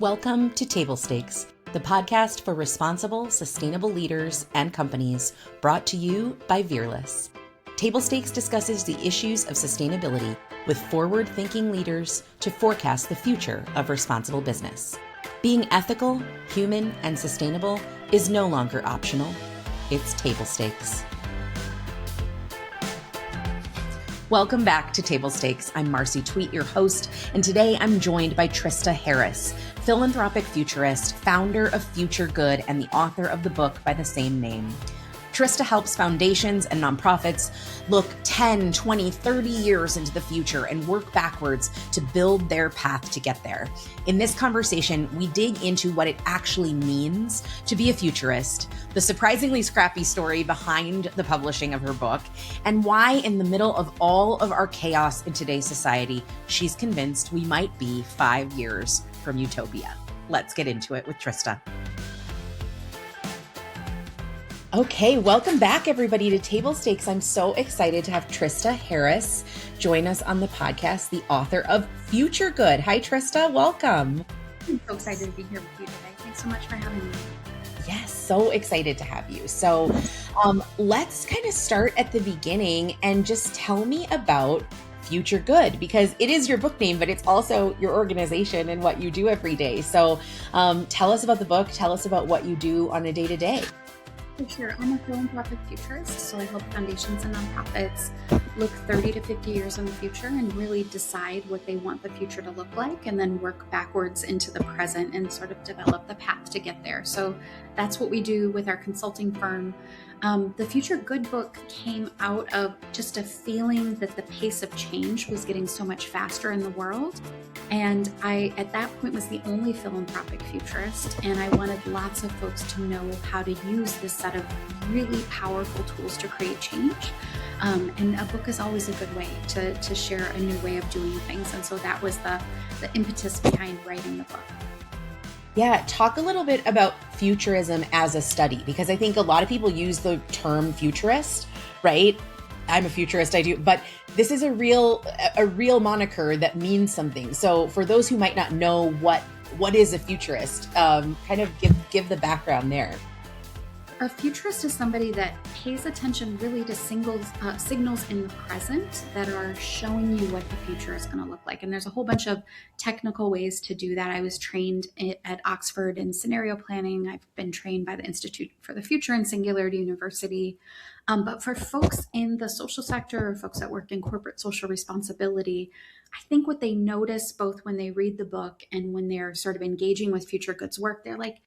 Welcome to Table Stakes, the podcast for responsible, sustainable leaders and companies, brought to you by Veerless. Table Stakes discusses the issues of sustainability with forward-thinking leaders to forecast the future of responsible business. Being ethical, human, and sustainable is no longer optional. It's table stakes. Welcome back to Table Stakes. I'm Marcy Tweet, your host, and today I'm joined by Trista Harris, philanthropic futurist, founder of FutureGood, and the author of the book by the same name. Trista helps foundations and nonprofits look 10, 20, 30 years into the future and work backwards to build their path to get there. In this conversation, we dig into what it actually means to be a futurist, the surprisingly scrappy story behind the publishing of her book, and why in the middle of all of our chaos in today's society, she's convinced we might be 5 years from Utopia. Let's get into it with Trista. Okay, welcome back, everybody, to Table Stakes. I'm so excited to have Trista Harris join us on the podcast, the author of FutureGood. Hi, Trista. Welcome. I'm so excited to be here with you today. Thanks so much for having me. Yes, so excited to have you. So let's kind of start at the beginning and just tell me about FutureGood, because it is your book name, but it's also your organization and what you do every day. So tell us about the book. Tell us about what you do on a day-to-day. For sure. I'm a philanthropic futurist, so I help foundations and nonprofits look 30 to 50 years in the future and really decide what they want the future to look like, and then work backwards into the present and sort of develop the path to get there. So that's what we do with our consulting firm. The FutureGood book came out of just a feeling that the pace of change was getting so much faster in the world. And I, at that point, was the only philanthropic futurist, and I wanted lots of folks to know how to use this set of really powerful tools to create change. And a book is always a good way to share a new way of doing things. And so that was the impetus behind writing the book. Yeah, talk a little bit about futurism as a study, because I think a lot of people use the term futurist, right? I'm a futurist, I do, but this is a real moniker that means something. So for those who might not know what is a futurist, kind of give the background there. A futurist is somebody that pays attention really to signals in the present that are showing you what the future is going to look like. And there's a whole bunch of technical ways to do that. I was trained at Oxford in scenario planning. I've been trained by the Institute for the Future and Singularity University. But for folks in the social sector or folks that work in corporate social responsibility, I think what they notice both when they read the book and when they're sort of engaging with FutureGood's work, they're like,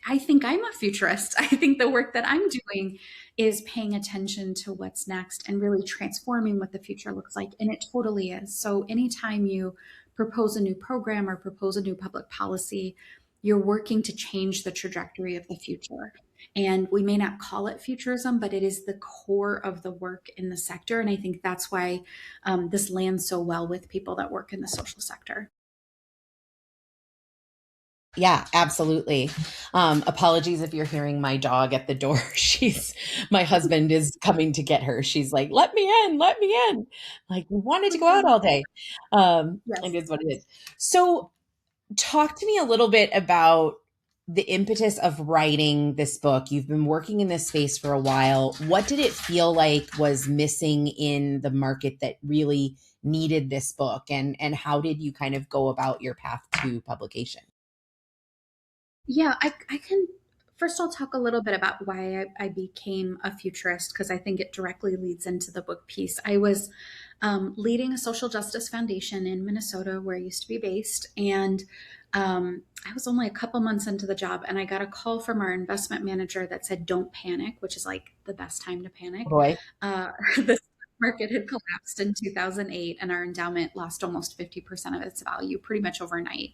I think I'm a futurist. I think the work that I'm doing is paying attention to what's next and really transforming what the future looks like. And it totally is. So anytime you propose a new program or propose a new public policy, you're working to change the trajectory of the future. And we may not call it futurism, but it is the core of the work in the sector. And I think that's why this lands so well with people that work in the social sector. Yeah, absolutely. Apologies if you're hearing my dog at the door. My husband is coming to get her. She's like, let me in. Like, we wanted to go out all day. Yes. It is what it is. So talk to me a little bit about the impetus of writing this book. You've been working in this space for a while. What did it feel like was missing in the market that really needed this book? And how did you kind of go about your path to publication? Yeah, I can. First, I'll talk a little bit about why I became a futurist, because I think it directly leads into the book piece. I was leading a social justice foundation in Minnesota, where I used to be based. And I was only a couple months into the job, and I got a call from our investment manager that said, don't panic, which is like the best time to panic. Boy. The market had collapsed in 2008, and our endowment lost almost 50% of its value pretty much overnight.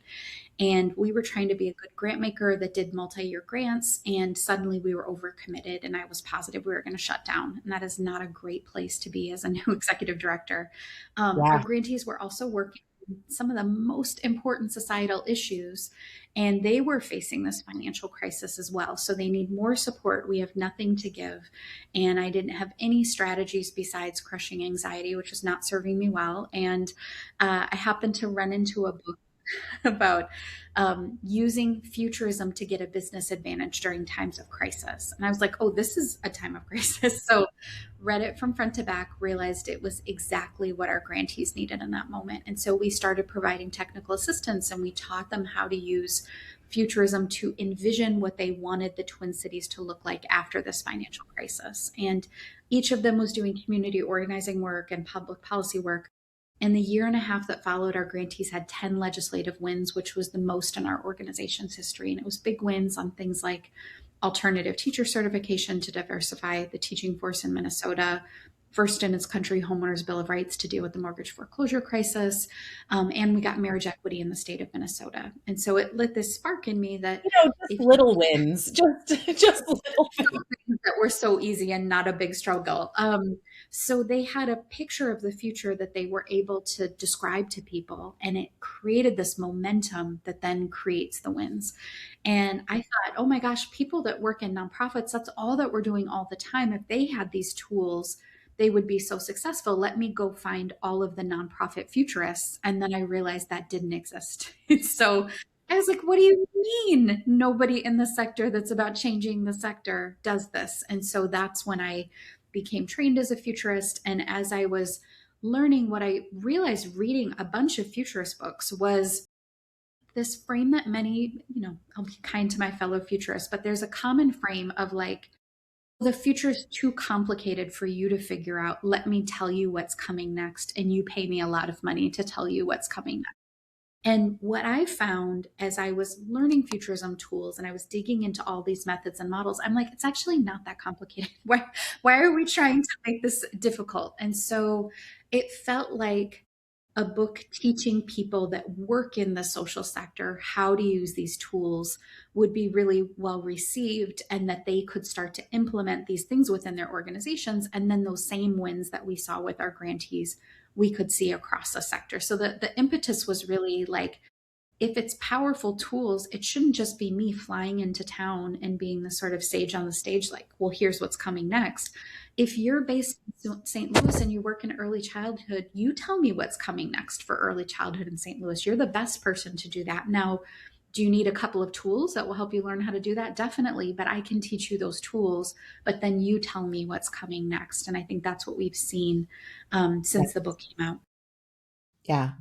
And we were trying to be a good grant maker that did multi-year grants, and suddenly we were overcommitted, and I was positive we were going to shut down. And that is not a great place to be as a new executive director. Our grantees were also working on some of the most important societal issues, and they were facing this financial crisis as well. So they need more support. We have nothing to give. And I didn't have any strategies besides crushing anxiety, which was not serving me well. And I happened to run into a book about using futurism to get a business advantage during times of crisis. And I was like, oh, this is a time of crisis. So read it from front to back, realized it was exactly what our grantees needed in that moment. And so we started providing technical assistance, and we taught them how to use futurism to envision what they wanted the Twin Cities to look like after this financial crisis. And each of them was doing community organizing work and public policy work. In the year and a half that followed, our grantees had 10 legislative wins, which was the most in our organization's history. And it was big wins on things like alternative teacher certification to diversify the teaching force in Minnesota, first in its country homeowners bill of rights to deal with the mortgage foreclosure crisis, and we got marriage equity in the state of Minnesota. And so it lit this spark in me that Just little wins, just little things that were so easy and not a big struggle. So they had a picture of the future that they were able to describe to people, and it created this momentum that then creates the wins. And I thought, oh my gosh, people that work in nonprofits, that's all that we're doing all the time. If they had these tools, they would be so successful. Let me go find all of the nonprofit futurists. And then I realized that didn't exist. So I was like, what do you mean nobody in the sector that's about changing the sector does this? And so that's when I became trained as a futurist. And as I was learning, what I realized reading a bunch of futurist books was this frame that many, I'll be kind to my fellow futurists, but there's a common frame of like, the future is too complicated for you to figure out. Let me tell you what's coming next. And you pay me a lot of money to tell you what's coming next. And what I found as I was learning futurism tools and I was digging into all these methods and models, I'm like, it's actually not that complicated. Why are we trying to make this difficult? And so it felt like a book teaching people that work in the social sector how to use these tools would be really well received, and that they could start to implement these things within their organizations. And then those same wins that we saw with our grantees, we could see across the sector. So the impetus was really like, if it's powerful tools, it shouldn't just be me flying into town and being the sort of sage on the stage, like, well, here's what's coming next. If you're based in St. Louis and you work in early childhood, you tell me what's coming next for early childhood in St. Louis. You're the best person to do that. Now, do you need a couple of tools that will help you learn how to do that? Definitely, but I can teach you those tools, but then you tell me what's coming next. And I think that's what we've seen since the book came out. Yeah.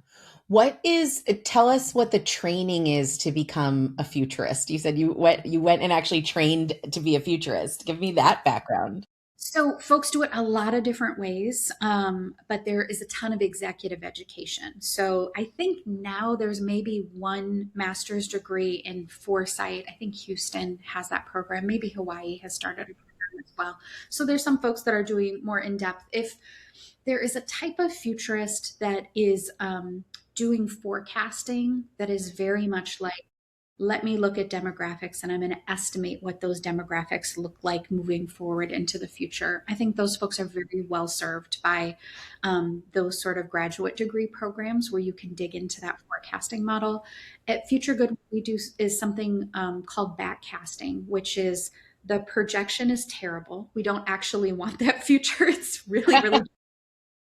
Tell us what the training is to become a futurist. You said you went and actually trained to be a futurist. Give me that background. So folks do it a lot of different ways, but there is a ton of executive education. So I think now there's maybe one master's degree in foresight. I think Houston has that program. Maybe Hawaii has started a program as well. So there's some folks that are doing more in depth. If there is a type of futurist that is doing forecasting that is very much like, let me look at demographics and I'm going to estimate what those demographics look like moving forward into the future. I think those folks are very well served by those sort of graduate degree programs where you can dig into that forecasting model. At FutureGood, what we do is something called backcasting, which is the projection is terrible. We don't actually want that future. It's really, really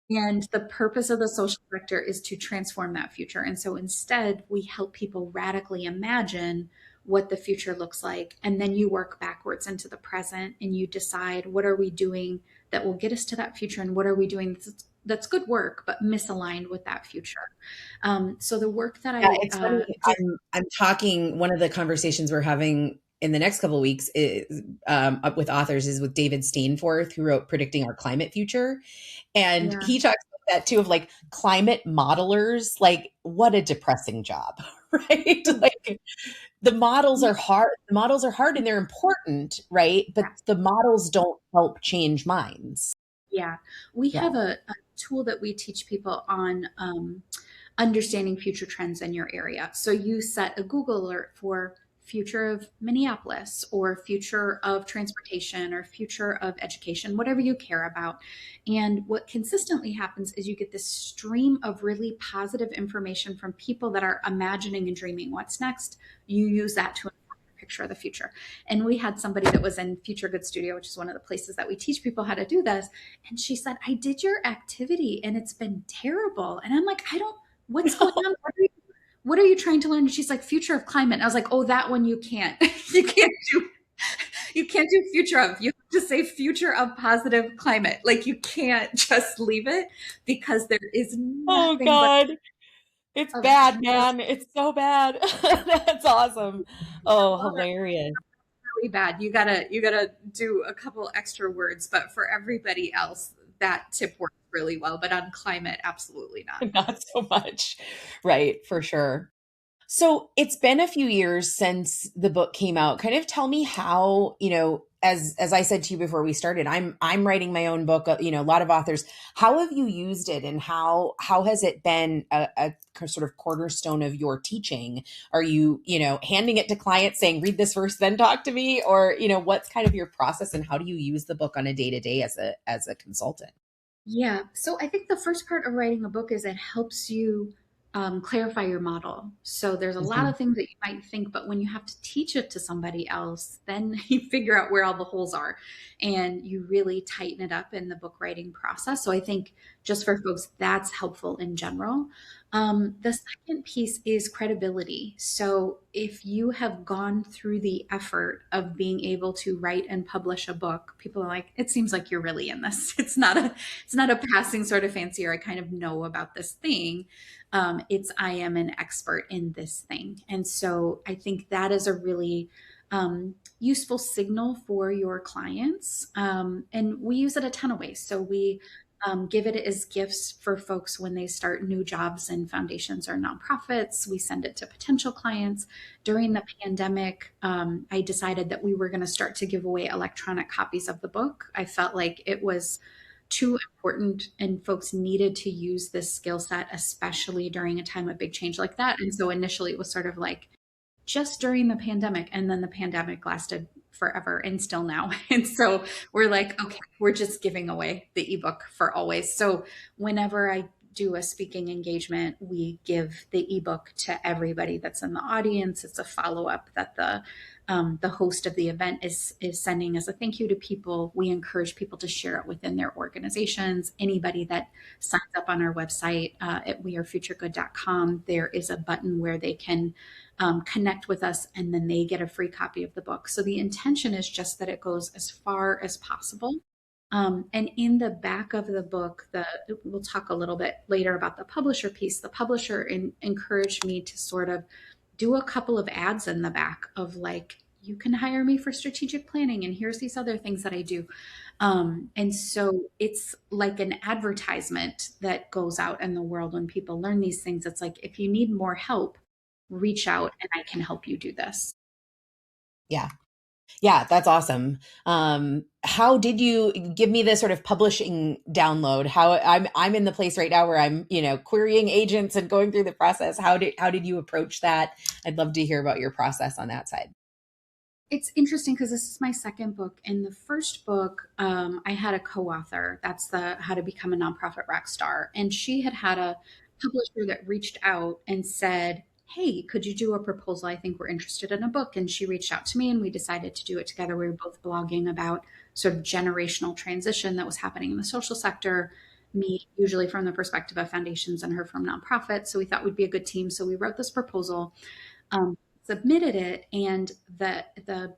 and the purpose of the social sector is to transform that future. And so instead, we help people radically imagine what the future looks like. And then you work backwards into the present and you decide, what are we doing that will get us to that future? And what are we doing that's good work, but misaligned with that future? So the work that it's funny. I'm talking, one of the conversations we're having in the next couple of weeks is up with authors is with David Stainforth, who wrote Predicting Our Climate Future. And he talks about that too, of like climate modelers, like what a depressing job, right? Like the models are hard. The models are hard and they're important, right? But the models don't help change minds. Yeah. We have a tool that we teach people on understanding future trends in your area. So you set a Google alert for future of Minneapolis or future of transportation or future of education, whatever you care about. And what consistently happens is you get this stream of really positive information from people that are imagining and dreaming what's next. You use that to inform your picture of the future. And we had somebody that was in FutureGood Studio, which is one of the places that we teach people how to do this. And she said, I did your activity and it's been terrible. And I'm like, what's going on? what are you trying to learn? And she's like, future of climate. And I was like, oh, that one you can't. You can't do you can't do future of. You have to say future of positive climate. Like you can't just leave it because there is Oh nothing but God. It's of bad, man. It's so bad. That's awesome. Oh, hilarious. really bad. You gotta do a couple extra words, but for everybody else, that tip works really well. But on climate, absolutely not. Not so much. Right, for sure. So it's been a few years since the book came out. Kind of tell me how, as I said to you before we started, I'm writing my own book, a lot of authors. How have you used it and how has it been a sort of cornerstone of your teaching? Are you, handing it to clients saying, read this first, then talk to me? Or, what's kind of your process and how do you use the book on a day-to-day as a consultant? Yeah. So I think the first part of writing a book is it helps you clarify your model. So there's a lot Mhm. of things that you might think, but when you have to teach it to somebody else, then you figure out where all the holes are and you really tighten it up in the book writing process. So I think just for folks, that's helpful in general. The second piece is credibility. So if you have gone through the effort of being able to write and publish a book, people are like, it seems like you're really in this. It's not a passing sort of fancy or I kind of know about this thing. It's I am an expert in this thing. And so I think that is a really useful signal for your clients. And we use it a ton of ways. So we give it as gifts for folks when they start new jobs in foundations or nonprofits. We send it to potential clients. During the pandemic, I decided that we were going to start to give away electronic copies of the book. I felt like it was too important and folks needed to use this skill set, especially during a time of big change like that. And so initially it was sort of like, just during the pandemic. And then the pandemic lasted forever and still now. And so we're like, okay, we're just giving away the ebook for always. So whenever I do a speaking engagement, we give the ebook to everybody that's in the audience. It's a follow up that the host of the event is sending as a thank you to people. We encourage people to share it within their organizations. Anybody that signs up on our website at wearefuturegood.com, there is a button where they can connect with us and then they get a free copy of the book. So the intention is just that it goes as far as possible. And in the back of the book, we'll talk a little bit later about the publisher piece. The publisher encouraged me to sort of do a couple of ads in the back of like, you can hire me for strategic planning, and here's these other things that I do. And so it's like an advertisement that goes out in the world when people learn these things. It's like, if you need more help, reach out and I can help you do this. Yeah. Yeah, that's awesome. How did you give me the sort of publishing download? How I'm in the place right now where I'm, querying agents and going through the process. How did you approach that? I'd love to hear about your process on that side. It's interesting because this is my second book. In the first book, I had a co-author. That's the How to Become a Nonprofit Rock Star, and she had a publisher that reached out and said, "Hey, could you do a proposal? I think we're interested in a book." And she reached out to me, and we decided to do it together. We were both blogging about sort of generational transition that was happening in the social sector. Me, usually from the perspective of foundations, and her from nonprofits. So we thought we'd be a good team. So we wrote this proposal. Submitted it, and the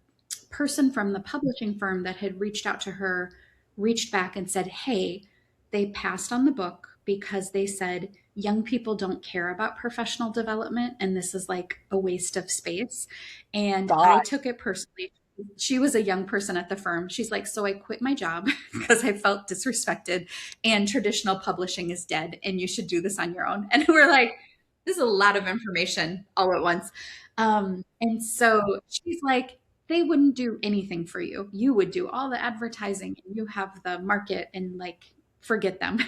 person from the publishing firm that had reached out to her reached back and said, hey, they passed on the book because they said young people don't care about professional development and this is like a waste of space. And I God. took it personally. She was a young person at the firm. She's like, so I quit my job because I felt disrespected and traditional publishing is dead and you should do this on your own. And we're like, this is a lot of information all at once. And so she's like, they wouldn't do anything for you. You would do all the advertising and you have the market and like, forget them.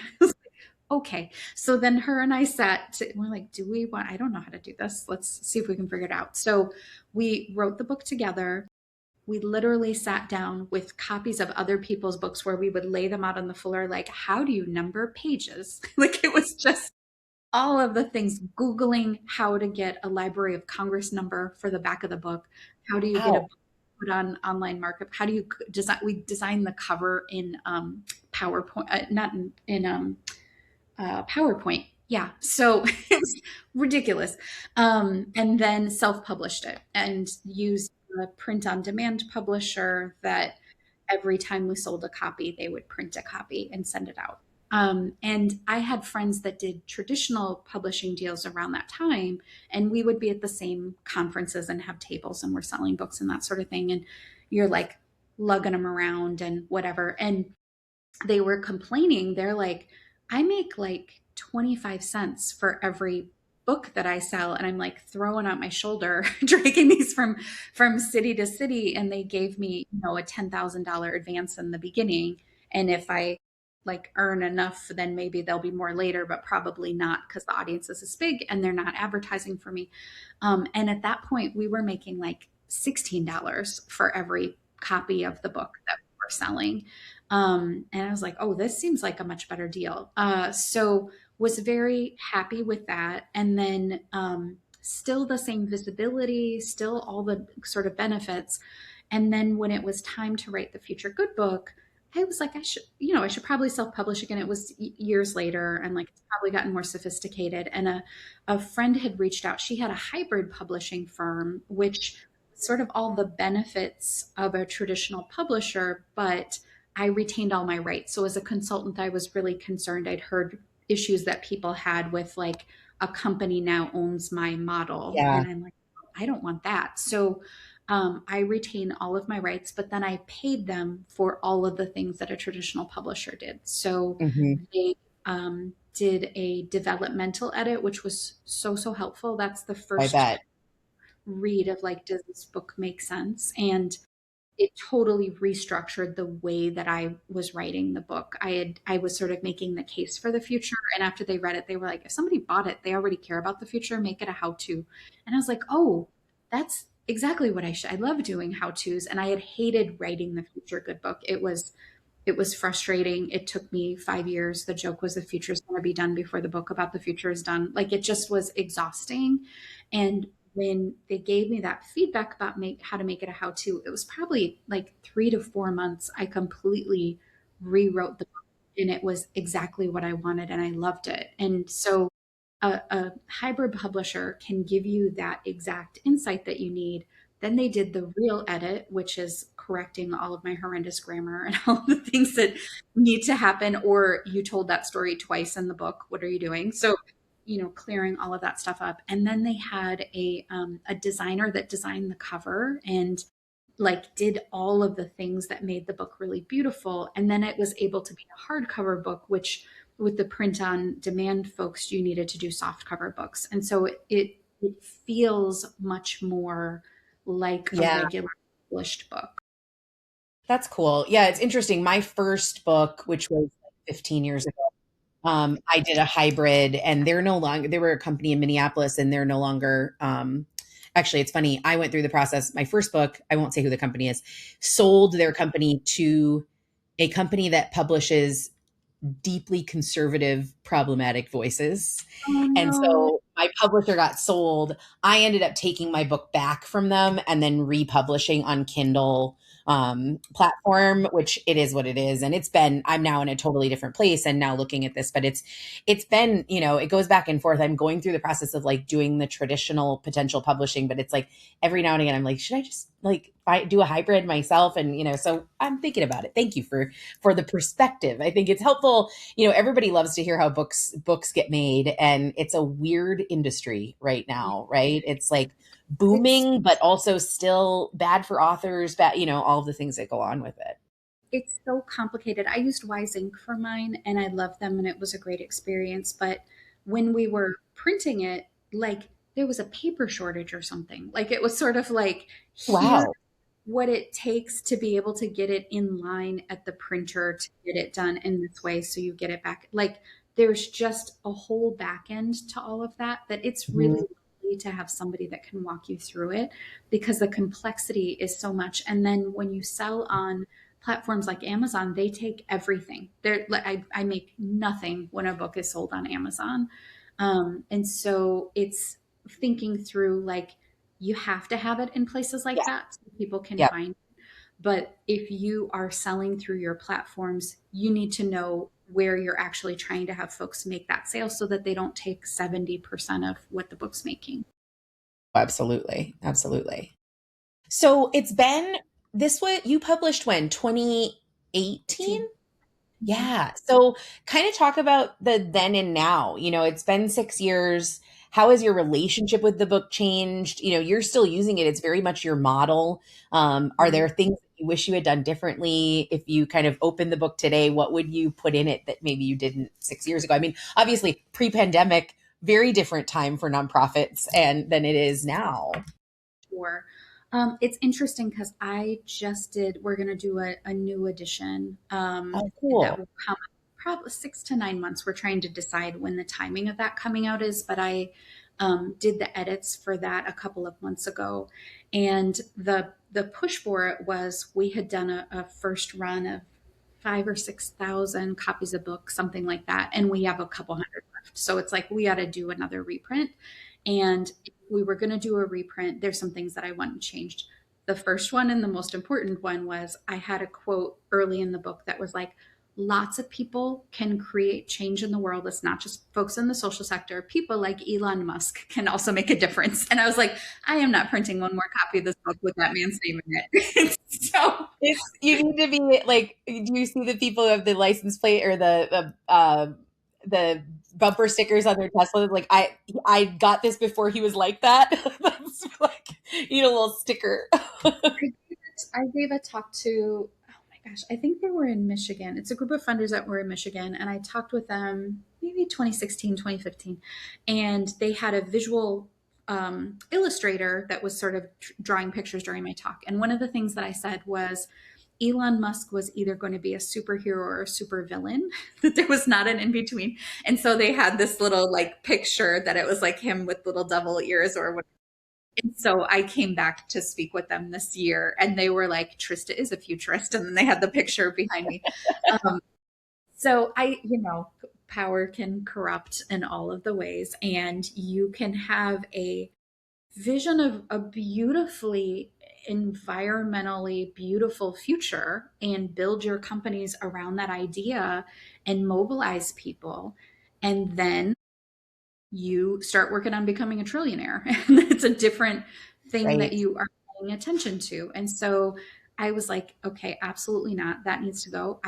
Okay. So then her and I we're like, I don't know how to do this. Let's see if we can figure it out. So we wrote the book together. We literally sat down with copies of other people's books where we would lay them out on the floor. Like, how do you number pages? Like it was just all of the things, Googling how to get a Library of Congress number for the back of the book. How do you get a Wow. book put on online markup? How do you design? We designed the cover in PowerPoint, not in PowerPoint. Yeah, so it's ridiculous. And then self-published it and used a print-on-demand publisher that every time we sold a copy, they would print a copy and send it out. And I had friends that did traditional publishing deals around that time, and we would be at the same conferences and have tables, and we're selling books and that sort of thing. And you're like lugging them around and whatever. And they were complaining. They're like, I make like 25 cents for every book that I sell. And I'm like throwing out my shoulder, dragging these from city to city. And they gave me, a $10,000 advance in the beginning. And if I like earn enough, then maybe there'll be more later, but probably not because the audience is this big and they're not advertising for me. And at that point, we were making like $16 for every copy of the book that we were selling. And I was like, oh, this seems like a much better deal. So was very happy with that. And then still the same visibility, still all the sort of benefits. And then when it was time to write the Future Good book, I was like, I should probably self-publish again. It was years later, and like it's probably gotten more sophisticated. And a friend had reached out. She had a hybrid publishing firm, which sort of all the benefits of a traditional publisher, but I retained all my rights. So as a consultant, I was really concerned. I'd heard issues that people had with like a company now owns my model. Yeah. And I'm like, I don't want that. So I retain all of my rights, but then I paid them for all of the things that a traditional publisher did. So Hmm. they did a developmental edit, which was so helpful. That's the I first bet. read of like, does this book make sense? And it totally restructured the way that I was writing the book. I was sort of making the case for the future, and after they read it, they were like, if somebody bought it, they already care about the future, make it a how-to. And I was like, oh, that's exactly what I should. I love doing how-tos, and I had hated writing the Future Good book. It was frustrating. It took me 5 years. The joke was the future is going to be done before the book about the future is done. Like it just was exhausting. And when they gave me that feedback about how to make it a how to, it was probably like 3 to 4 months. I completely rewrote the book and it was exactly what I wanted and I loved it. And so a hybrid publisher can give you that exact insight that you need. Then they did the real edit, which is correcting all of my horrendous grammar and all the things that need to happen. Or you told that story twice in the book. What are you doing? So, clearing all of that stuff up. And then they had a designer that designed the cover and like did all of the things that made the book really beautiful. And then it was able to be a hardcover book, which with the print on demand folks, you needed to do soft cover books. And so it feels much more like a Yeah. regular published book. That's cool. Yeah, it's interesting. My first book, which was like 15 years ago, I did a hybrid and they're no longer, they were a company in Minneapolis and they're no longer, actually, it's funny. I went through the process. My first book, I won't say who the company is, sold their company to a company that publishes deeply conservative, problematic voices. Oh And no. so my publisher got sold. I ended up taking my book back from them and then republishing on Kindle platform, which it is what it is. And I'm now in a totally different place and now looking at this, but it's been, it goes back and forth. I'm going through the process of like doing the traditional potential publishing, but it's like every now and again, I'm like, should I just like do a hybrid myself? And, so I'm thinking about it. Thank you for the perspective. I think it's helpful. Everybody loves to hear how books get made, and it's a weird industry right now, right? It's like It's booming, but also still bad for authors, bad, all of the things that go on with it. it's so complicated. I used Wise Ink for mine and I loved them and it was a great experience. But when we were printing it, like there was a paper shortage or something. Like it was sort of like, here's Wow. what it takes to be able to get it in line at the printer to get it done in this way so you get it back. Like there's just a whole back end to all of that it's really Mhm. lovely to have somebody that can walk you through it because the complexity is so much. And then when you sell on platforms like Amazon, they take everything. They're like I make nothing when a book is sold on Amazon. And so it's thinking through like you have to have it in places like Yeah. that so people can Yep. find. But if you are selling through your platforms, you need to know where you're actually trying to have folks make that sale so that they don't take 70% of what the book's making. Absolutely. Absolutely. So it's been what you published when? 2018? Yeah. So kind of talk about the then and now. It's been 6 years. How has your relationship with the book changed? You're still using it. It's very much your model. Are there things that you wish you had done differently? If you kind of opened the book today, what would you put in it that maybe you didn't 6 years ago? I mean, obviously pre-pandemic, very different time for nonprofits than it is now. Sure. It's interesting because we're going to do a new edition Oh, that cool. will come probably 6 to 9 months. We're trying to decide when the timing of that coming out is, but I did the edits for that a couple of months ago. And the push for it was we had done a first run of 5 or 6 thousand copies of books, something like that. And we have a couple hundred left. So it's like, we got to do another reprint. And if we were going to do a reprint, there's some things that I want changed. The first one and the most important one was I had a quote early in the book that was like, lots of people can create change in the world. It's not just folks in the social sector. People like Elon Musk can also make a difference. And I was like, I am not printing one more copy of this book with that man's name in it. So You need to be like, do you see the people who have the license plate or the bumper stickers on their Tesla? Like, I got this before he was like that. That's like, you need a little sticker. I gave a talk to, oh my gosh, I think they were in Michigan. It's a group of funders that were in Michigan. And I talked with them maybe 2016, 2015. And they had a visual illustrator that was sort of drawing pictures during my talk. And one of the things that I said was, Elon Musk was either going to be a superhero or a super villain, that there was not an in between. And so they had this little like picture that it was like him with little devil ears or whatever. And so I came back to speak with them this year and they were like, Trista is a futurist. And then they had the picture behind me. Um, so power can corrupt in all of the ways, and you can have a vision of a beautifully environmentally beautiful future and build your companies around that idea and mobilize people. And then you start working on becoming a trillionaire. And it's a different thing that Right. you are paying attention to. And so I was like, okay, absolutely not. That needs to go.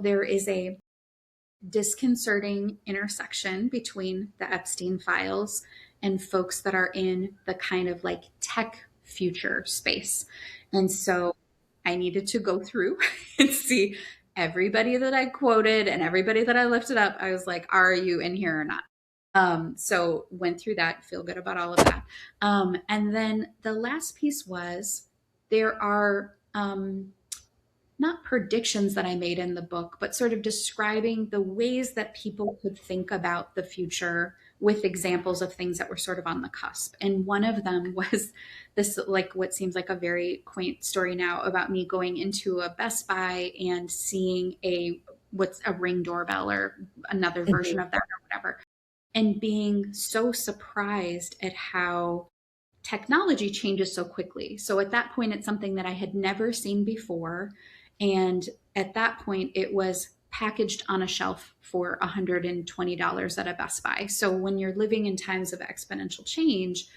There is a disconcerting intersection between the Epstein files and folks that are in the kind of like tech future space. And so I needed to go through and see everybody that I quoted and everybody that I lifted up. I was like, are you in here or not? So went through that, feel good about all of that. And then the last piece was there are not predictions that I made in the book, but sort of describing the ways that people could think about the future with examples of things that were sort of on the cusp. And one of them was this, like what seems like a very quaint story now about me going into a Best Buy and seeing what's a Ring doorbell or another version of that or whatever, and being so surprised at how technology changes so quickly. So at that point, it's something that I had never seen before. And at that point, it was packaged on a shelf for $120 at a Best Buy. So when you're living in times of exponential change,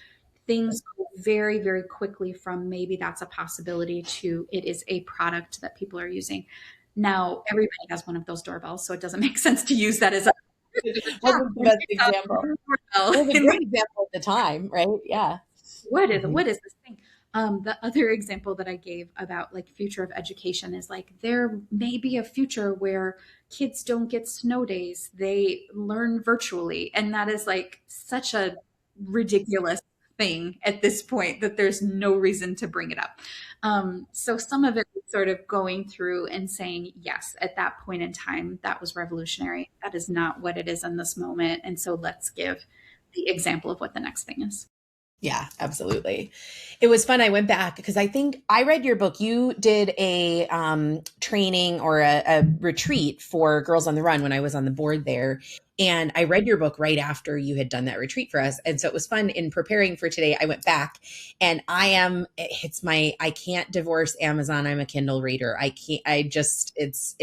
things go very, very quickly from maybe that's a possibility to it is a product that people are using. Now, everybody has one of those doorbells, so it doesn't make sense to use that as a Wasn't the best example. It was a great example at the time, right? Yeah. What is this thing? The other example that I gave about like future of education is like there may be a future where kids don't get snow days, they learn virtually, and that is like such a ridiculous thing at this point that there's no reason to bring it up. So some of it was sort of going through and saying, yes, at that point in time, that was revolutionary. That is not what it is in this moment. And so let's give the example of what the next thing is. Yeah, absolutely. It was fun. I went back because I think I read your book. You did a training or a retreat for Girls on the Run when I was on the board there. And I read your book right after you had done that retreat for us. And so it was fun in preparing for today. I went back and I can't divorce Amazon. I'm a Kindle reader. It's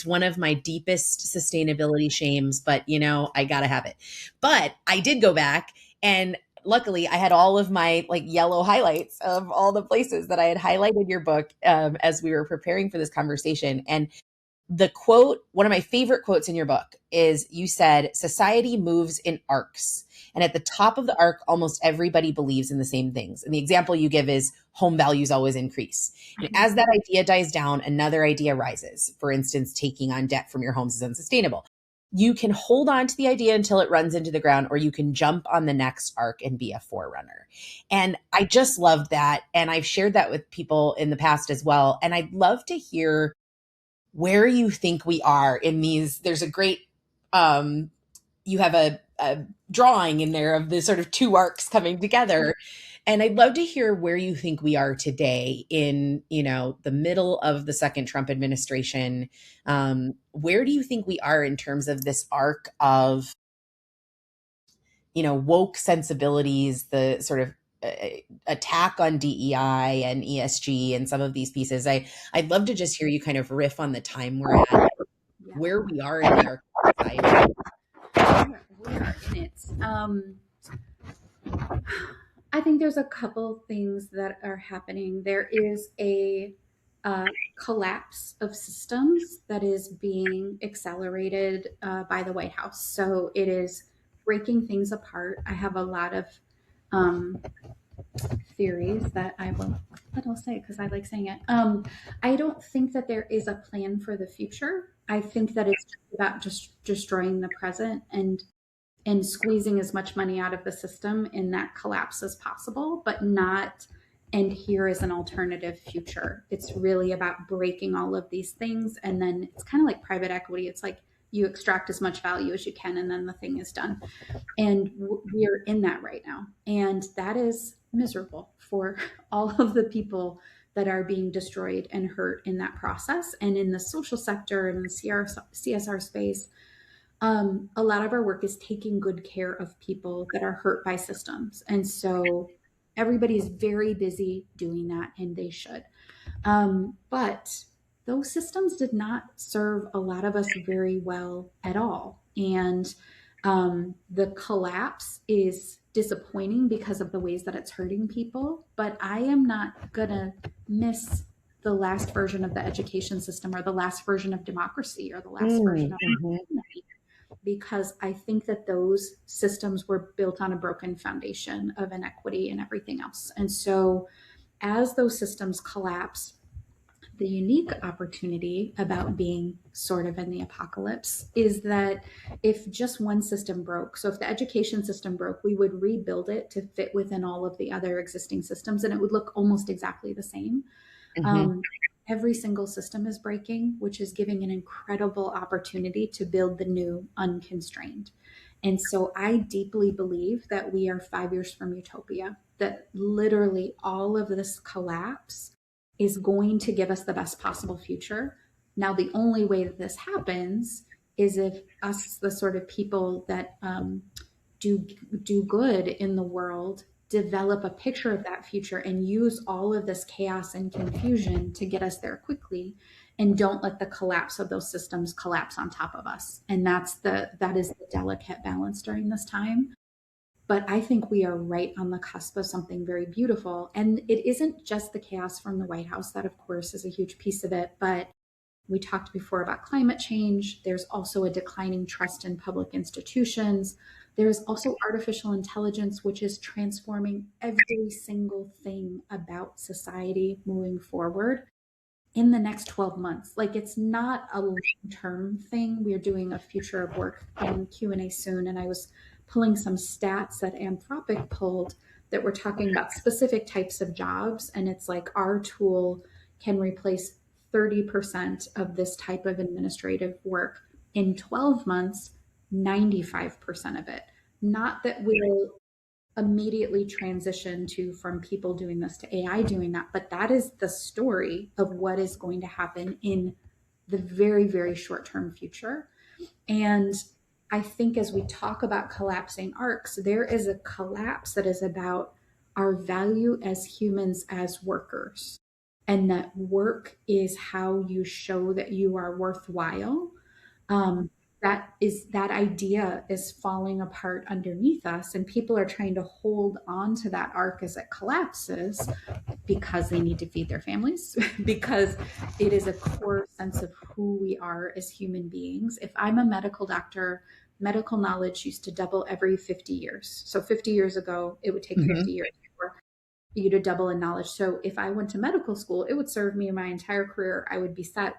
one of my deepest sustainability shames, but I got to have it. But I did go back and luckily I had all of my like yellow highlights of all the places that I had highlighted your book as we were preparing for this conversation. And the quote, one of my favorite quotes in your book is you said, society moves in arcs. And at the top of the arc, almost everybody believes in the same things. And the example you give is home values always increase. And as that idea dies down, another idea rises. For instance, taking on debt from your homes is unsustainable. You can hold on to the idea until it runs into the ground, or you can jump on the next arc and be a forerunner. And I just loved that. And I've shared that with people in the past as well. And I'd love to hear where you think we are in these. There's a great, you have a drawing in there of the sort of two arcs coming together. And I'd love to hear where you think we are today in, the middle of the second Trump administration. Where do you think we are in terms of this arc of, woke sensibilities, the sort of attack on DEI and ESG and some of these pieces? I'd love to just hear you kind of riff on the time we're at, where we are in the arc of society. We are in it. I think there's a couple things that are happening. There is a collapse of systems that is being accelerated by the White House. So it is breaking things apart. I have a lot of theories that I'll say because I like saying it. I don't think that there is a plan for the future. I think that it's about just destroying the present and squeezing as much money out of the system in that collapse as possible, but not, and here is an alternative future. It's really about breaking all of these things. And then it's kind of like private equity. It's like you extract as much value as you can, and then the thing is done. And we are in that right now. And that is miserable for all of the people that are being destroyed and hurt in that process. And in the social sector and the CSR space, a lot of our work is taking good care of people that are hurt by systems. And so everybody's very busy doing that, and they should. But those systems did not serve a lot of us very well at all. And the collapse is disappointing because of the ways that it's hurting people. But I am not going to miss the last version of the education system or the last version of democracy or the last version of humanity, because I think that those systems were built on a broken foundation of inequity and everything else. And so as those systems collapse, the unique opportunity about being sort of in the apocalypse is that if just one system broke, so if the education system broke, we would rebuild it to fit within all of the other existing systems, and it would look almost exactly the same. Every single system is breaking, which is giving an incredible opportunity to build the new unconstrained. And so I deeply believe that we are 5 years from utopia, that literally all of this collapse is going to give us the best possible future. Now, the only way that this happens is if us, the sort of people that do good in the world, develop a picture of that future and use all of this chaos and confusion to get us there quickly, and don't let the collapse of those systems collapse on top of us. And that is the delicate balance during this time. But I think we are right on the cusp of something very beautiful. And it isn't just the chaos from the White House. That, of course, is a huge piece of it. But we talked before about climate change. There's also a declining trust in public institutions. There's also artificial intelligence, which is transforming every single thing about society moving forward in the next 12 months. Like, it's not a long-term thing. We're doing a future of work Q&A soon. And I was pulling some stats that Anthropic pulled that were talking about specific types of jobs. And it's like our tool can replace 30% of this type of administrative work in 12 months, 95% of it. Not that we'll immediately transition to from people doing this to AI doing that. But that is the story of what is going to happen in the very, very short term future. And I think as we talk about collapsing arcs, there is a collapse that is about our value as humans, as workers, and that work is how you show that you are worthwhile. um, that idea is falling apart underneath us, and people are trying to hold on to that arc as it collapses because they need to feed their families, because it is a core sense of who we are as human beings. If I'm a medical doctor, medical knowledge used to double every 50 years. So 50 years ago, it would take 50 years for you to double in knowledge. So if I went to medical school, it would serve me my entire career. I would be set.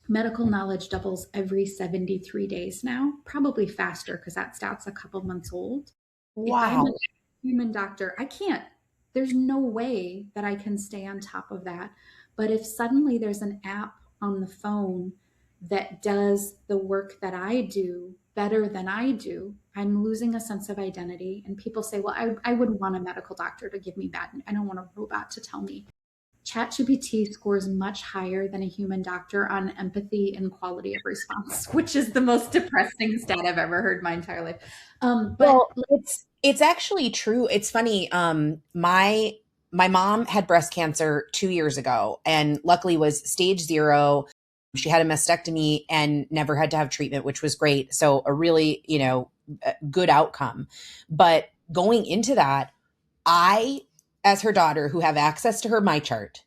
Medical knowledge doubles every 73 days now, probably faster because that stat's a couple months old. If I'm a Wow. human doctor, I can't, there's no way that I can stay on top of that. But if suddenly there's an app on the phone that does the work that I do better than I do, I'm losing a sense of identity. And people say, well, I wouldn't want a medical doctor to give me bad. I don't want a robot to tell me. ChatGPT scores much higher than a human doctor on empathy and quality of response, which is the most depressing stat I've ever heard my entire life. But Well, it's actually true. It's funny. My mom had breast cancer 2 years ago, and luckily was stage 0. She had a mastectomy and never had to have treatment, which was great. So a really, good outcome. But going into that, I, as her daughter, who have access to her my chart,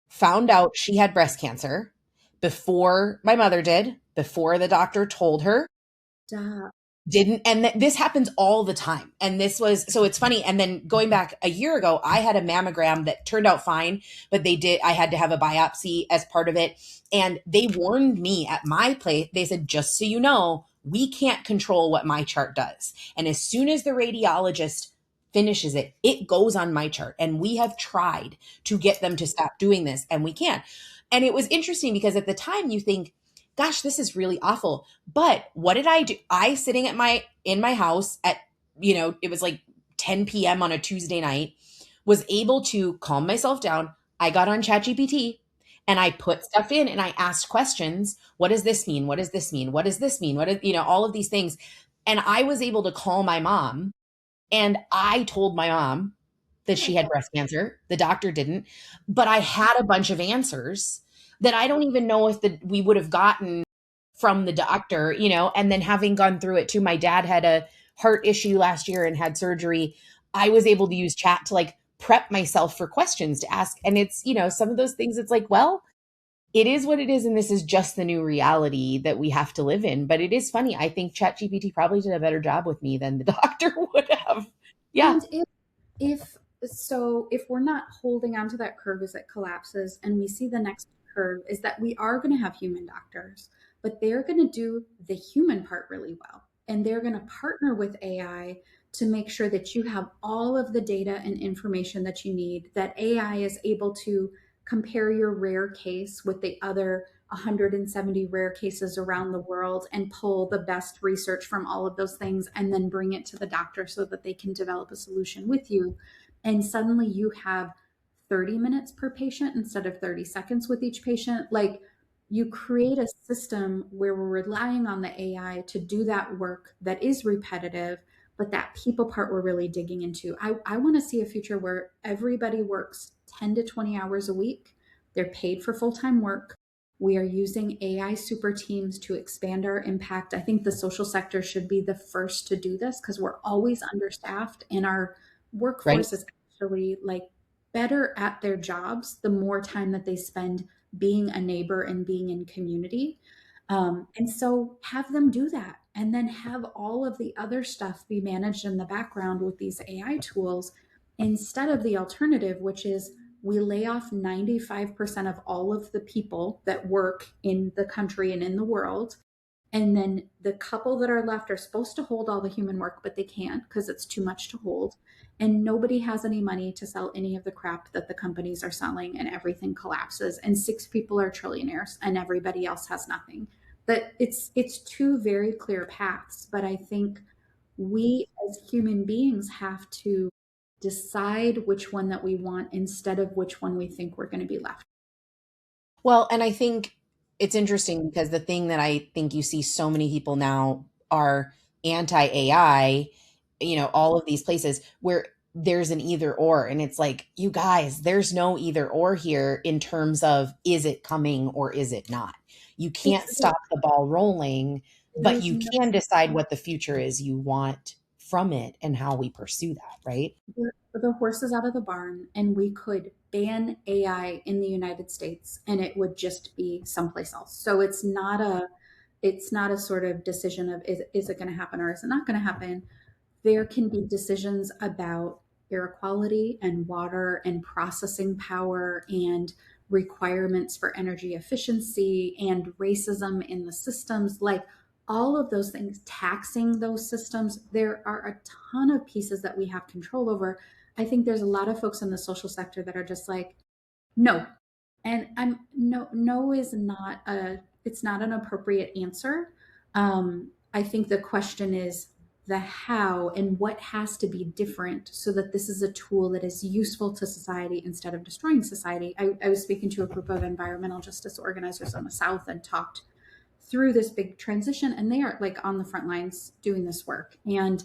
found out she had breast cancer before my mother did, before the doctor told her, duh. didn't. And this happens all the time. And this was, so it's funny. And then going back a year ago, I had a mammogram that turned out fine, but I had to have a biopsy as part of it. And they warned me at my place. They said, just so you know, we can't control what my chart does. And as soon as the radiologist finishes it, it goes on my chart. And we have tried to get them to stop doing this, and we can't. And it was interesting because at the time you think, gosh, this is really awful. But what did I do? I sitting in my house at, it was like 10 p.m. on a Tuesday night, was able to calm myself down. I got on ChatGPT and I put stuff in and I asked questions. What does this mean? What does this mean? What does this mean? What is, all of these things. And I was able to call my mom, and I told my mom that she had breast cancer. The doctor didn't, but I had a bunch of answers that I don't even know if we would have gotten from the doctor, and then having gone through it too. My dad had a heart issue last year and had surgery. I was able to use chat to like prep myself for questions to ask. And it's, some of those things, it's like, well, it is what it is. And this is just the new reality that we have to live in. But it is funny. I think ChatGPT probably did a better job with me than the doctor would have. Yeah. And if so, if we're not holding onto that curve as it collapses, and we see the next curve is that we are going to have human doctors, but they're going to do the human part really well. And they're going to partner with AI to make sure that you have all of the data and information that you need, that AI is able to compare your rare case with the other 170 rare cases around the world and pull the best research from all of those things and then bring it to the doctor so that they can develop a solution with you. And suddenly you have 30 minutes per patient instead of 30 seconds with each patient. Like, you create a system where we're relying on the AI to do that work that is repetitive, but that people part we're really digging into. I want to see a future where everybody works 10 to 20 hours a week. They're paid for full-time work. We are using AI super teams to expand our impact. I think the social sector should be the first to do this because we're always understaffed, and our Right. workforce is actually like better at their jobs the more time that they spend being a neighbor and being in community. And so have them do that, and then have all of the other stuff be managed in the background with these AI tools instead of the alternative, which is we lay off 95% of all of the people that work in the country and in the world. And then the couple that are left are supposed to hold all the human work, but they can't because it's too much to hold. And nobody has any money to sell any of the crap that the companies are selling, and everything collapses. And 6 people are trillionaires and everybody else has nothing. But it's two very clear paths. But I think we as human beings have to decide which one that we want instead of which one we think we're going to be left. Well, and I think it's interesting because the thing that I think you see so many people now are anti AI, all of these places where there's an either or. And it's like, you guys, there's no either or here in terms of is it coming or is it not? You can't It's, stop the ball rolling, there but is you no, can decide what the future is you want from it and how we pursue that, right? the horse is out of the barn, and we could ban AI in the United States and it would just be someplace else. So it's not a sort of decision of is it going to happen or is it not going to happen. There can be decisions about air quality and water and processing power and requirements for energy efficiency and racism in the systems, like all of those things, taxing those systems. There are a ton of pieces that we have control over. I think there's a lot of folks in the social sector that are just like, no. And I'm no, no is not a, it's not an appropriate answer. I think the question is the how and what has to be different so that this is a tool that is useful to society instead of destroying society. I was speaking to a group of environmental justice organizers on the South and talked through this big transition, and they are like on the front lines doing this work. And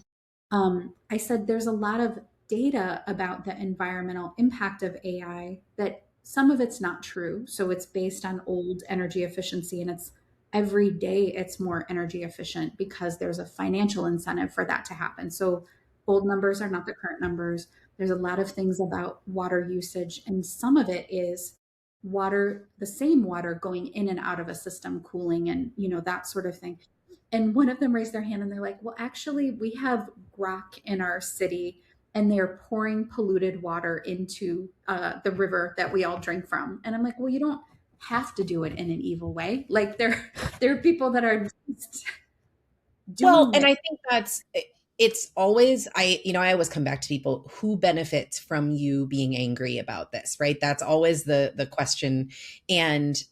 I said there's a lot of data about the environmental impact of AI that some of it's not true. So it's based on old energy efficiency, and it's every day it's more energy efficient because there's a financial incentive for that to happen. So old numbers are not the current numbers. There's a lot of things about water usage, and some of it is water, the same water going in and out of a system, cooling and that sort of thing. And one of them raised their hand and they're like, well, actually, we have Grok in our city and they're pouring polluted water into the river that we all drink from. And I'm like, well, you don't have to do it in an evil way. Like there are people that are just Well, doing and it. I think it's always I always come back to people who benefits from you being angry about this, right? That's always the question. And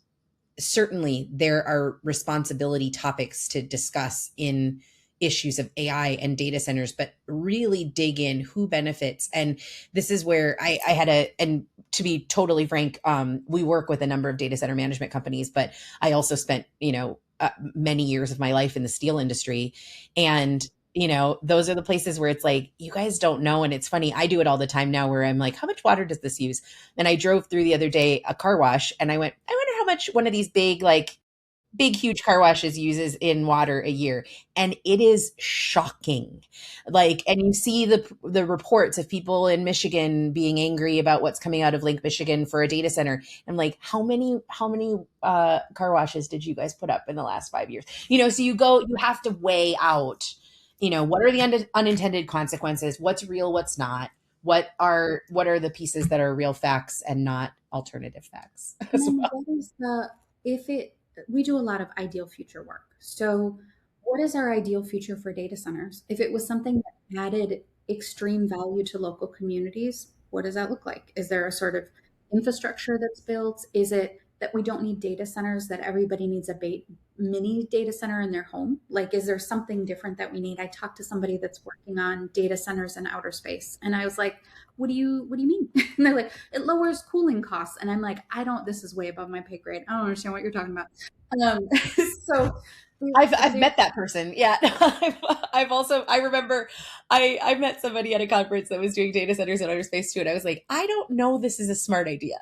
certainly there are responsibility topics to discuss in issues of AI and data centers, but really dig in who benefits. And this is where I had and to be totally frank, we work with a number of data center management companies, but I also spent, many years of my life in the steel industry. And those are the places where it's like, you guys don't know. And it's funny, I do it all the time now where I'm like, how much water does this use? And I drove through the other day a car wash and I went, I wonder how much one of these big, huge car washes uses in water a year. And it is shocking. Like, and you see the reports of people in Michigan being angry about what's coming out of Lake Michigan for a data center. And like, how many car washes did you guys put up in the last 5 years? So you have to weigh out, what are the unintended consequences? What's real, what's not? What are the pieces that are real facts and not alternative facts And as then well? what is if it, we do a lot of ideal future work. So what is our ideal future for data centers? If it was something that added extreme value to local communities, what does that look like? Is there a sort of infrastructure that's built? Is it that we don't need data centers, that everybody needs a mini data center in their home? Like, is there something different that we need? I talked to somebody that's working on data centers in outer space, and I was like, what do you mean? And they're like, it lowers cooling costs. And I'm like, this is way above my pay grade. I don't understand what you're talking about. Um, so I've there, met that person. Yeah. I've also, I remember I met somebody at a conference that was doing data centers in outer space too. And I was like, I don't know this is a smart idea.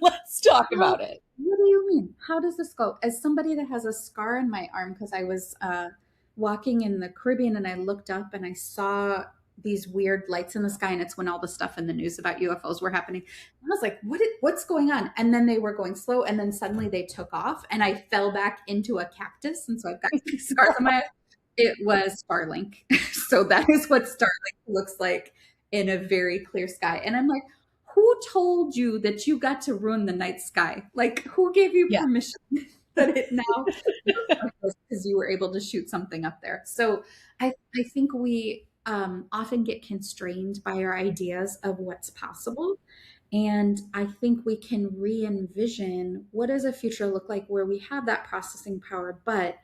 Let's talk how, about it. what do you mean? How does this go? As somebody that has a scar in my arm, because I was walking in the Caribbean and I looked up and I saw these weird lights in the sky, and it's when all the stuff in the news about UFOs were happening. And I was like, what's going on? And then they were going slow, and then suddenly they took off, and I fell back into a cactus, and so I've got big scars on my head. It was Starlink. So that is what Starlink looks like in a very clear sky. And I'm like, who told you that you got to ruin the night sky? Like, who gave you Yeah. permission that it now because you were able to shoot something up there? So I think we often get constrained by our ideas of what's possible. And I think we can re envision what does a future look like where we have that processing power, but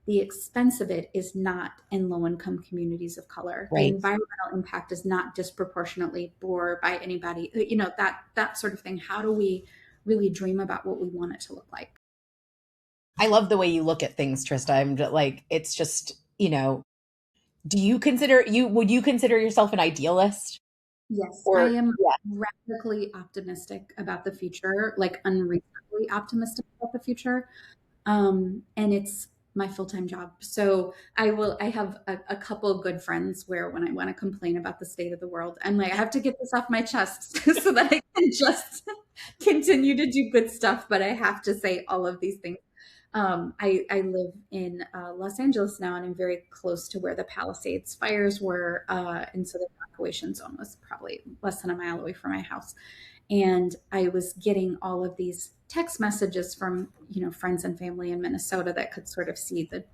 The expense of it is not in low income communities of color. The Right. environmental impact is not disproportionately bore by anybody, that sort of thing. How do we really dream about what we want it to look like? I love the way you look at things, Trista. I'm just like, it's just, would you consider yourself an idealist? Yes, I Or, am yeah, radically optimistic about the future, like unreasonably optimistic about the future. And it's my full-time job. So I have a couple of good friends where when I want to complain about the state of the world, I'm like, I have to get this off my chest so that I can just continue to do good stuff. But I have to say all of these things. I live in Los Angeles now, and I'm very close to where the Palisades fires were. And so the evacuation zone was probably less than a mile away from my house. And I was getting all of these text messages from, friends and family in Minnesota that could sort of see the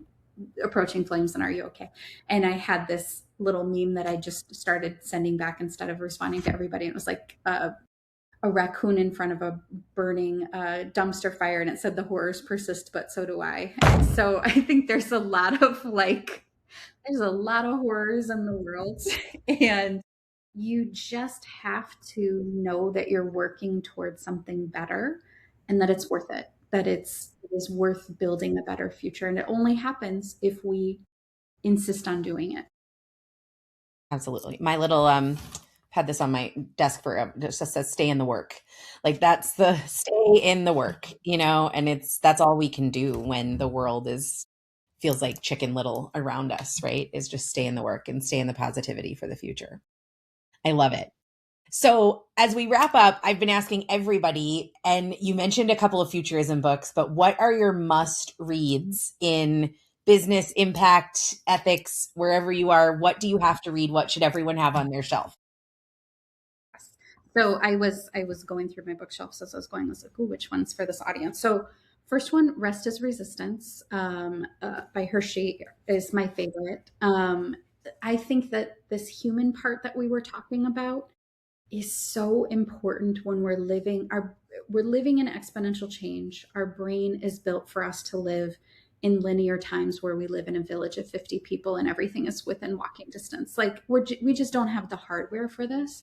approaching flames and are you okay? And I had this little meme that I just started sending back instead of responding to everybody. And it was like a raccoon in front of a burning dumpster fire, and it said the horrors persist, but so do I. And so I think there's a lot of horrors in the world, and you just have to know that you're working towards something better, and that it's worth it, that it is worth building a better future, and it only happens if we insist on doing it. absolutely. My little had this on my desk for it just says stay in the work. Like that's the stay in the work, and that's all we can do when the world is feels like chicken little around us, right? Is just stay in the work and stay in the positivity for the future. I love it. So, as we wrap up, I've been asking everybody, and you mentioned a couple of futurism books, but what are your must reads in business, impact, ethics, wherever you are? What do you have to read? What should everyone have on their shelf? So I was going through my bookshelves as I was going. I was like, "Ooh, which one's for this audience?" So first one, "Rest is Resistance" by Hershey is my favorite. I think that this human part that we were talking about is so important when we're living in exponential change. Our brain is built for us to live in linear times where we live in a village of 50 people and everything is within walking distance. Like we just don't have the hardware for this.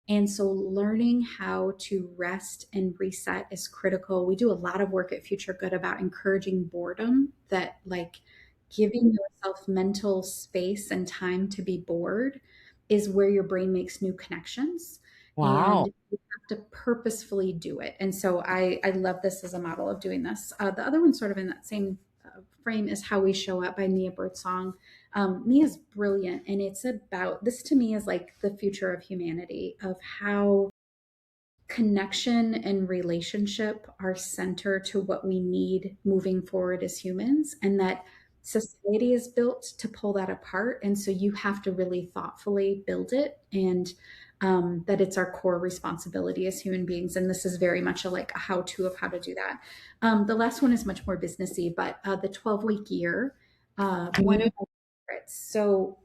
And so learning how to rest and reset is critical. We do a lot of work at Future Good about encouraging boredom, that like giving yourself mental space and time to be bored is where your brain makes new connections. And Wow. you have to purposefully do it. And so I love this as a model of doing this. The other one, sort of in that same frame, is How We Show Up by Mia Birdsong. Mia's brilliant, and it's about this, to me, is like the future of humanity, of how connection and relationship are center to what we need moving forward as humans, and that society is built to pull that apart. And so you have to really thoughtfully build it, and that it's our core responsibility as human beings. And this is very much a how-to of how to do that. The last one is much more businessy, but the 12-week year, one of so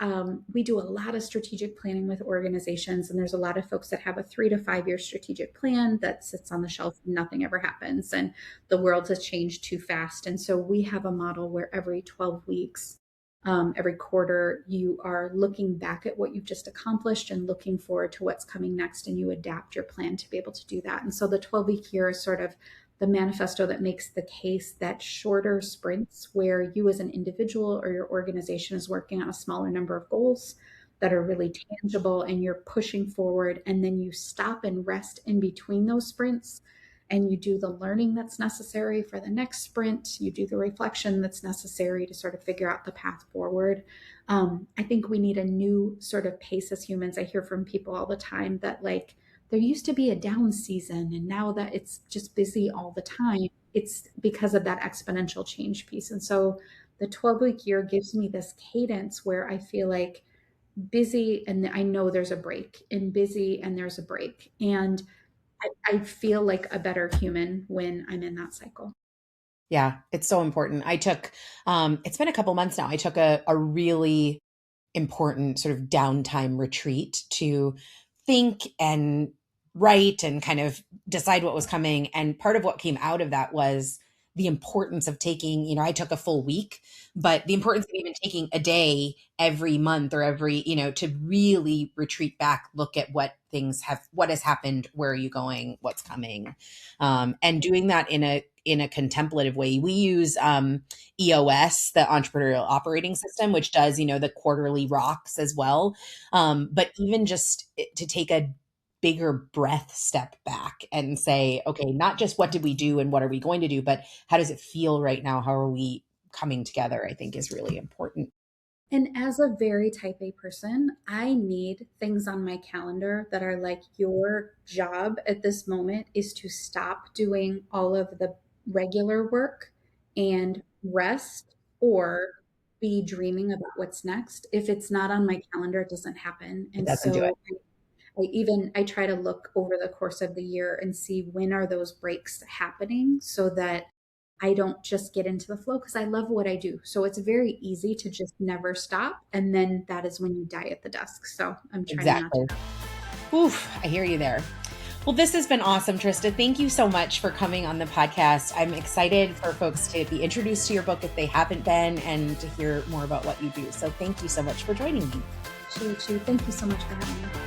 we do a lot of strategic planning with organizations, and there's a lot of folks that have a 3 to 5 year strategic plan that sits on the shelf and nothing ever happens, and the world has changed too fast. And so we have a model where every 12 weeks, every quarter, you are looking back at what you've just accomplished and looking forward to what's coming next, and you adapt your plan to be able to do that. And so the 12-week year is sort of the manifesto that makes the case that shorter sprints, where you as an individual or your organization is working on a smaller number of goals that are really tangible, and you're pushing forward, and then you stop and rest in between those sprints, and you do the learning that's necessary for the next sprint, you do the reflection that's necessary to sort of figure out the path forward. I think we need a new sort of pace as humans. I hear from people all the time that there used to be a down season, and now that it's just busy all the time, it's because of that exponential change piece. And so the 12-week year gives me this cadence where I feel like busy, and I know there's a break, and busy and there's a break. And I feel like a better human when I'm in that cycle. Yeah, it's so important. I took, it's been a couple months now. I took a really important sort of downtime retreat to think and write and kind of decide what was coming. And part of what came out of that was the importance of taking, I took a full week, but the importance of even taking a day every month or every, to really retreat back, look at what has happened, where are you going, what's coming, and doing that in a contemplative way. We use EOS, the entrepreneurial operating system, which does, the quarterly rocks as well. But even just to take a bigger breath step back and say, okay, not just what did we do and what are we going to do, but how does it feel right now? How are we coming together? I think is really important. And as a very type A person, I need things on my calendar that are like, your job at this moment is to stop doing all of the regular work and rest or be dreaming about what's next. If it's not on my calendar, it doesn't happen. It And doesn't do it. so I try to look over the course of the year and see when are those breaks happening so that I don't just get into the flow, because I love what I do. So it's very easy to just never stop. And then that is when you die at the desk. So I'm trying not Exactly. to. Oof, I hear you there. Well, this has been awesome, Trista. Thank you so much for coming on the podcast. I'm excited for folks to be introduced to your book if they haven't been, and to hear more about what you do. So thank you so much for joining me. Thank you so much for having me.